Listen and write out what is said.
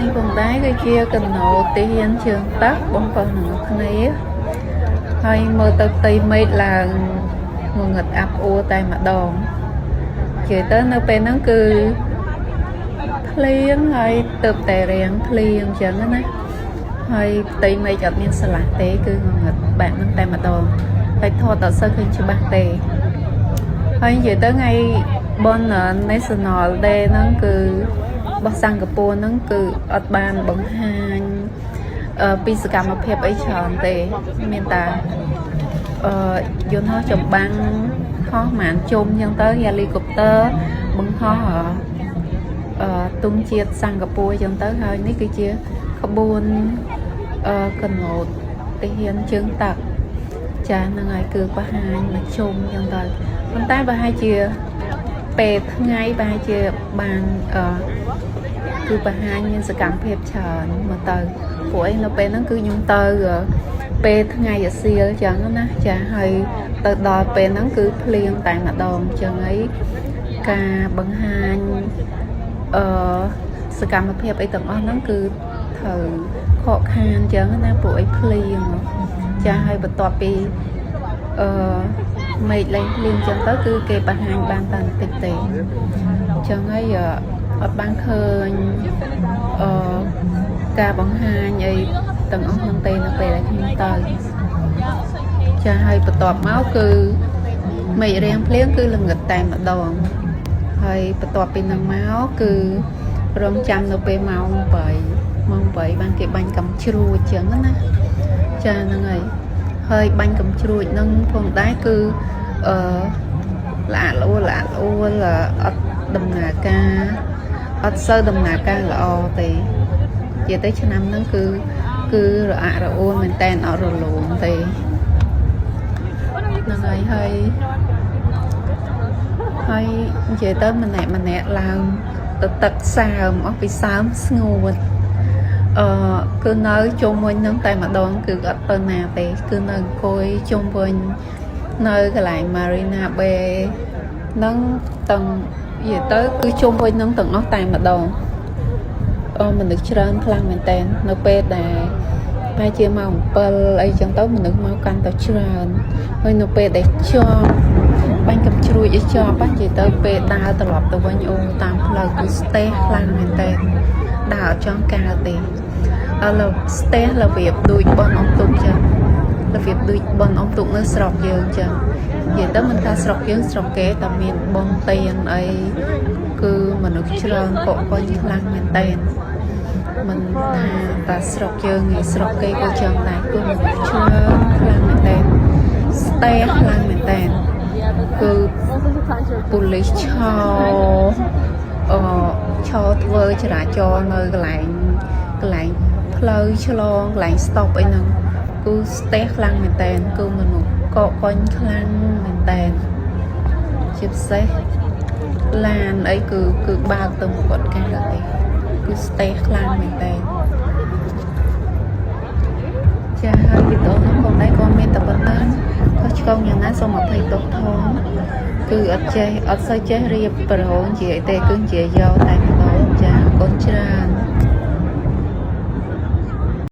នេះបងដែរគឺជាកណោទីហ៊ានជើងតាក់បងប្អូនទាំងគ្នាហើយមើលទៅផ្ទៃមេឃឡើងងងឹតអាប់អួរតែម្ដងនិយាយទៅនៅពេលហ្នឹងគឺភ្លៀងហើយទៅតែរាំងភ្លៀងអញ្ចឹងណាហើយផ្ទៃមេឃអត់មានស្រឡះទេគឺងងឹតបែបហ្នឹងតែម្ដងតែថតអត់សូវឃើញច្បាស់ទេហើយនិយាយទៅថ្ងៃបុណ្យ National Day ហ្នឹងគឺរបស់សិង្ហបុរីហ្នឹងគឺអត់បានបង្ហាញពីសកម្មភាពអីច្រើនទេមានតែយន្តហោះចម្បាំងហោះម៉ានជុំអញ្ចឹងទៅហេលីកូបទ័របង្ហោះទុំជាតិសិង្ហបុរីអញ្ចឹងទៅហើយនេះគឺជាក្បួនកណូតទាហានជើងតាក់ចាហ្នឹងហើយគឺបង្ហាញមកជុំអញ្ចឹងទៅប៉ុន្តែប្រហែលជាពេលថ្ងៃប្រហែលជាបានគឺបង្ហាញមានសកម្មភាពច្រើនមកទៅពួកឯងនៅពេលហ្នឹងគឺខ្ញុំទៅពេលថ្ងៃអាសៀលចឹងណាចាហើយទៅដល់ពេលហ្នឹងគឺភ្លៀងតែម្ដងចឹងហើយការបង្ហាញសកម្មភាពអីទាំងអស់ហ្នឹងគឺត្រូវខកខានចឹងណាពួកឯងភ្លៀងចាហើយបន្ទាប់ពីមេឃលែងភ្លៀងចឹងទៅគឺគេបង្ហាញបានតែបន្តិចទេចឹងហើយអត់បានឃើញការបង្ហាញអីទាំងអស់ហ្នឹងទេនៅពេលដែលខ្ញុំទៅចាហើយបន្ទាប់មកគឺមេឃរាំងភ្លៀងគឺល្ងឹតតែម្ដងហើយបន្ទាប់ពីហ្នឹងមកគឺរងចាំនៅពេលម៉ោង8បានគេបាញ់កំជ្រួចចឹងណាចាហ្នឹងហើយបាញ់កំជ្រួចហ្នឹងផងដែរគឺល្អល្អួលអត់ដំណើរការអត់សូវដំណើរការល្អទេនិយាយទៅឆ្នាំហ្នឹងគឺរអាក់រអួលមែនតែនអត់រលោងទេហ្នឹងហើយនិយាយទៅម្នាក់ឡើងទៅទឹកសើមអស់ពីសើមស្ងួតគឺនៅជុំវិញហ្នឹងតែម្ដងគឺអត់ទៅណាទេគឺនៅអង្គុយជុំវិញនៅកន្លែង Marina Bay ហ្នឹងទាំងនិយាយទៅគឺជុំវិញហ្នឹងទាំងអស់តែម្ដងមនុស្សច្រើនខ្លាំងមែនតើនៅពេលដែលប្រហែលជាម៉ោង7អីចឹងទៅមនុស្សមកកាន់តែច្រើនហើយនៅពេលដែលជាប់បាញ់កំជ្រួចឲ្យជាប់និយាយទៅពេលដើរត្រឡប់ទៅវិញតាមផ្លូវគឺស្ទះខ្លាំងមែនតើដើរអត់ចង់កើទេស្ទះរបៀបដូចបនអំទុកចឹងរបៀបដូចបនអំទុកនៅស្រុកយើងចឹងនិយាយទៅមិនថាស្រុកយើងស្រុកគេតែមានបនទៀនអីគឺមនុស្សច្រើនកកកុញខ្លាំងមែនតើមិនថាតែស្រុកយើងឯស្រុកគេក៏ចឹងដែរគឺមនុស្សច្រើនខ្លាំងមែនតើស្ទះខ្លាំងមែនតើគឺប៉ូលីសឈរធ្វើចរាចរណ៍នៅកន្លែងផ្លូវឆ្លងកន្លែង stop អីហ្នឹងគឺស្ទះខ្លាំងមែនតើគឺមនុស្សកកកុញខ្លាំងមែនតើជាពិសេសឡានអីគឺបើកទៅមកគាត់កាទេគឺស្ទះខ្លាំងមែនតើចាហើយវីដេអូនេះផងដែរក៏មានតែប៉ុណ្ណឹងខុសឆ្គងយ៉ាងណាសូមអភ័យទោសផងគឺអត់សូវចេះរៀបប្រហោងនិយាយទេគឺនិយាយយកតែម្ដងចាអរគុណច្រើន